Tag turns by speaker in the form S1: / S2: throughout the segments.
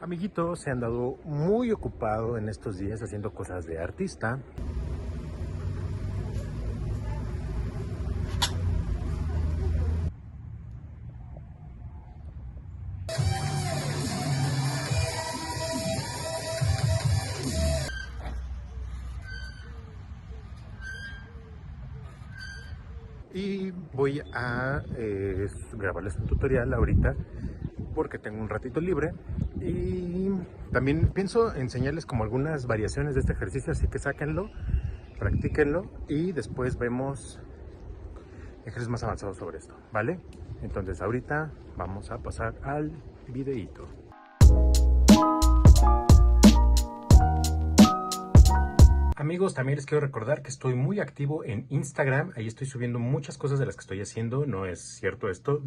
S1: Amiguito se ha andado muy ocupado en estos días haciendo cosas de artista. Y voy a grabarles un tutorial ahorita porque tengo un ratito libre y también pienso enseñarles como algunas variaciones de este ejercicio, así que sáquenlo, practíquenlo y después vemos ejercicios más avanzados sobre esto, ¿vale? Entonces ahorita vamos a pasar al videíto. Amigos, también les quiero recordar que estoy muy activo en Instagram. Ahí estoy subiendo muchas cosas de las que estoy haciendo. No es cierto esto,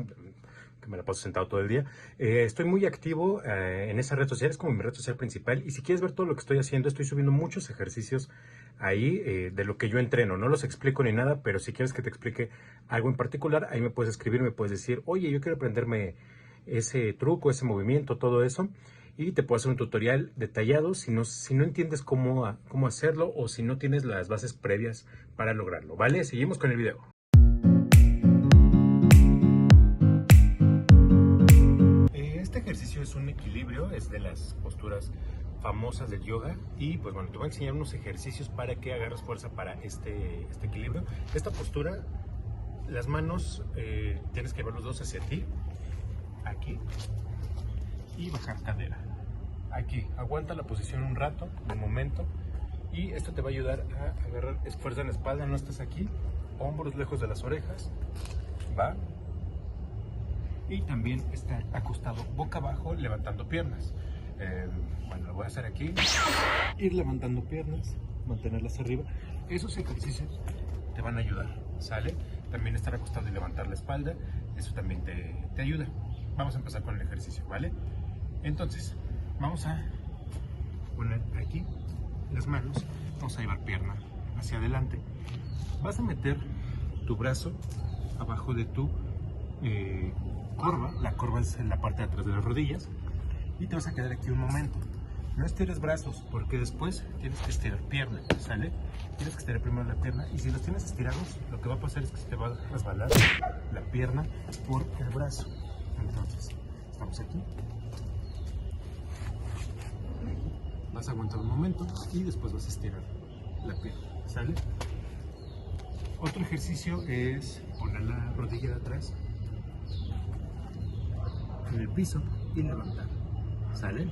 S1: que me la paso sentado todo el día. Estoy muy activo en esa red social, es como mi red social principal. Y si quieres ver todo lo que estoy haciendo, estoy subiendo muchos ejercicios ahí de lo que yo entreno. No los explico ni nada, pero si quieres que te explique algo en particular, ahí me puedes escribir, me puedes decir, oye, yo quiero aprenderme ese truco, ese movimiento, todo eso. Y te puedo hacer un tutorial detallado si no entiendes cómo hacerlo o si no tienes las bases previas para lograrlo, ¿vale? Seguimos con el video. Este ejercicio es un equilibrio, es de las posturas famosas del yoga y pues bueno, te voy a enseñar unos ejercicios para que agarres fuerza para este equilibrio. Esta postura, las manos tienes que llevar los dos hacia ti, aquí, y bajar cadera. Aquí, aguanta la posición un rato, de momento, y esto te va a ayudar a agarrar fuerza en la espalda, no estás aquí, hombros lejos de las orejas, va, y también está acostado boca abajo, levantando piernas. Bueno, lo voy a hacer aquí, ir levantando piernas, mantenerlas arriba. Esos ejercicios te van a ayudar, ¿sale? También estar acostado y levantar la espalda, eso también te ayuda. Vamos a empezar con el ejercicio, ¿vale? Entonces, vamos a poner aquí las manos, vamos a llevar pierna hacia adelante. Vas a meter tu brazo abajo de tu corva, la corva es en la parte de atrás de las rodillas, y te vas a quedar aquí un momento. No estires brazos, porque después tienes que estirar pierna, ¿sale? Tienes que estirar primero la pierna, y si los tienes estirados, lo que va a pasar es que se te va a resbalar la pierna por el brazo. Entonces, estamos aquí. Vas a aguantar un momento y después vas a estirar la pierna, ¿sale? Otro ejercicio es poner la rodilla de atrás en el piso y levantar, ¿sale?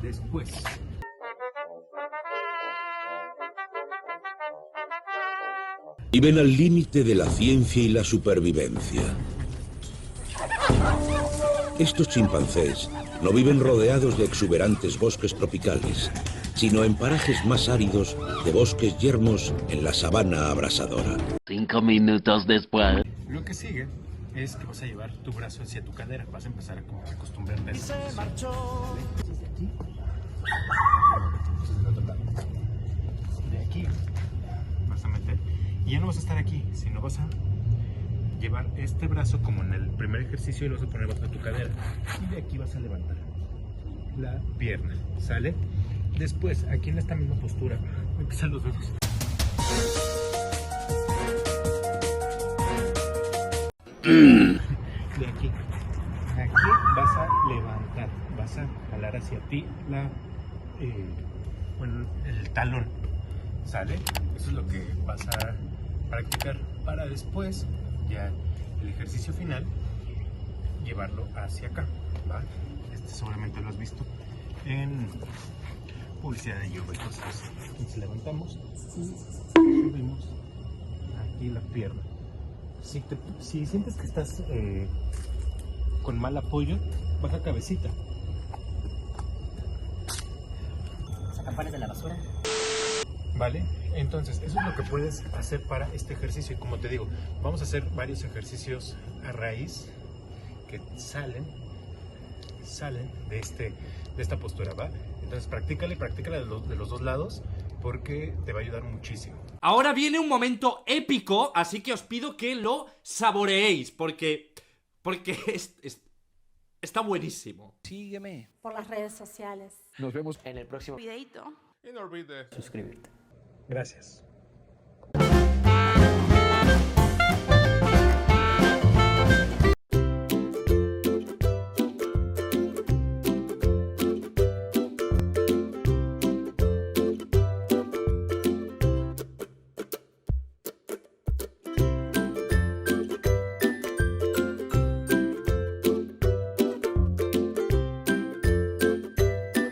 S1: Después
S2: viven al límite de la ciencia y la supervivencia. Estos chimpancés no viven rodeados de exuberantes bosques tropicales, sino en parajes más áridos de bosques yermos en la sabana abrasadora.
S3: 5 minutos después.
S1: lo que sigue es que vas a llevar tu brazo hacia tu cadera, vas a empezar a acostumbrarte a esa posición. Desde aquí, del otro lado. De aquí vas a meter, y ya no vas a estar aquí, sino vas a llevar este brazo como en el primer ejercicio y lo vas a poner bajo tu cadera, y de aquí vas a levantar la pierna, ¿sale? Después, aquí en esta misma postura, me pisan los dedos. De aquí vas a levantar, vas a jalar hacia ti el talón, ¿sale? Eso es lo que vas a practicar para después, ya el ejercicio final, llevarlo hacia acá, ¿va? Este seguramente lo has visto en publicidad de yoga. Entonces levantamos y subimos aquí la pierna. Si sientes que estás con mal apoyo, baja cabecita.
S4: Saca panes de la basura.
S1: ¿Vale? Entonces, eso es lo que puedes hacer para este ejercicio. Y como te digo, vamos a hacer varios ejercicios a raíz que salen de esta postura, ¿va? Entonces, practícala de los dos lados, porque te va a ayudar muchísimo.
S5: Ahora viene un momento épico, así que os pido que lo saboreéis, porque Está buenísimo.
S6: Sígueme.
S7: por las redes sociales.
S6: Nos vemos
S8: En el próximo
S7: Videito.
S8: y no olvides
S4: Suscribirte.
S1: Gracias.